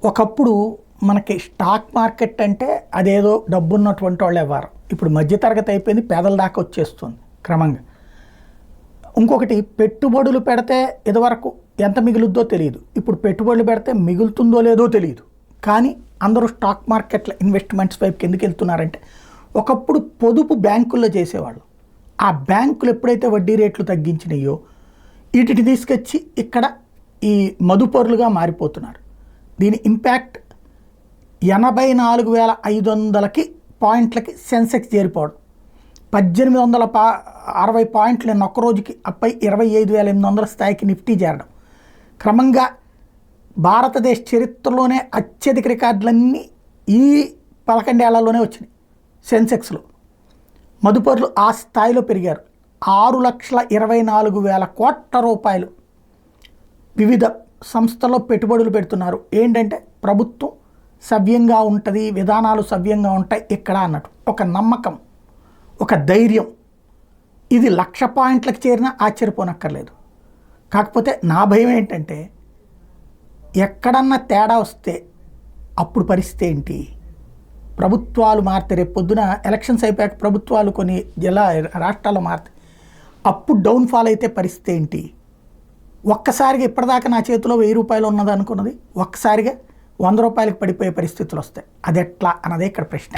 ఒకప్పుడు మనకి stock market అంటే అదేదో డబ్బున్నటువంటి వాళ్ళు ఇవ్వరు. ఇప్పుడు మధ్యతరగతి అయిపోయింది, పేదల దాకా వచ్చేస్తుంది క్రమంగా. ఇంకొకటి, పెట్టుబడులు పెడితే ఇదివరకు ఎంత మిగులుద్దో తెలియదు, ఇప్పుడు పెట్టుబడులు పెడితే మిగులుతుందో లేదో తెలియదు. కానీ అందరూ స్టాక్ మార్కెట్ల ఇన్వెస్ట్మెంట్స్ వైపుకి ఎందుకు వెళ్తున్నారంటే, ఒకప్పుడు పొదుపు బ్యాంకుల్లో చేసేవాళ్ళు. ఆ బ్యాంకులు ఎప్పుడైతే వడ్డీ రేట్లు తగ్గించినాయో వీటిని తీసుకొచ్చి ఇక్కడ ఈ మదుపరులుగా మారిపోతున్నారు. దీని ఇంపాక్ట్ 84,500 పాయింట్లకి సెన్సెక్స్ చేరిపోవడం, 1,860 పాయింట్లు నిన్న ఒక్క రోజుకి అప్పై 25,800 స్థాయికి నిఫ్టీ చేరడం. క్రమంగా భారతదేశ చరిత్రలోనే అత్యధిక రికార్డులన్నీ ఈ 11 ఏళ్లలోనే వచ్చినాయి. సెన్సెక్స్లో మదుపరులు ఆ స్థాయిలో పెరిగారు. 6,24,000 కోట్ల రూపాయలు వివిధ సంస్థల్లో పెట్టుబడులు పెడుతున్నారు. ఏంటంటే ప్రభుత్వం సవ్యంగా ఉంటుంది, విధానాలు సవ్యంగా ఉంటాయి ఇక్కడ అన్నట్టు ఒక నమ్మకం, ఒక ధైర్యం. ఇది 1,00,000 పాయింట్లకు చేరినా ఆశ్చర్యపోనక్కర్లేదు. కాకపోతే నా భయం ఏంటంటే, ఎక్కడన్నా తేడా వస్తే అప్పుడు పరిస్థితి ఏంటి? ప్రభుత్వాలు మారితే, రేపు పొద్దున ఎలక్షన్స్ అయిపోయాక ప్రభుత్వాలు కొన్ని రాష్ట్రాల్లో మారితే అప్పుడు డౌన్ఫాల్ అయితే పరిస్థితి ఏంటి? ఒక్కసారిగా ఇప్పటిదాకా నా చేతిలో 1,000 రూపాయలు ఉన్నది అనుకున్నది ఒక్కసారిగా 100 రూపాయలకు పడిపోయే పరిస్థితులు వస్తాయి. అది ఎట్లా అన్నదే ఇక్కడ ప్రశ్న.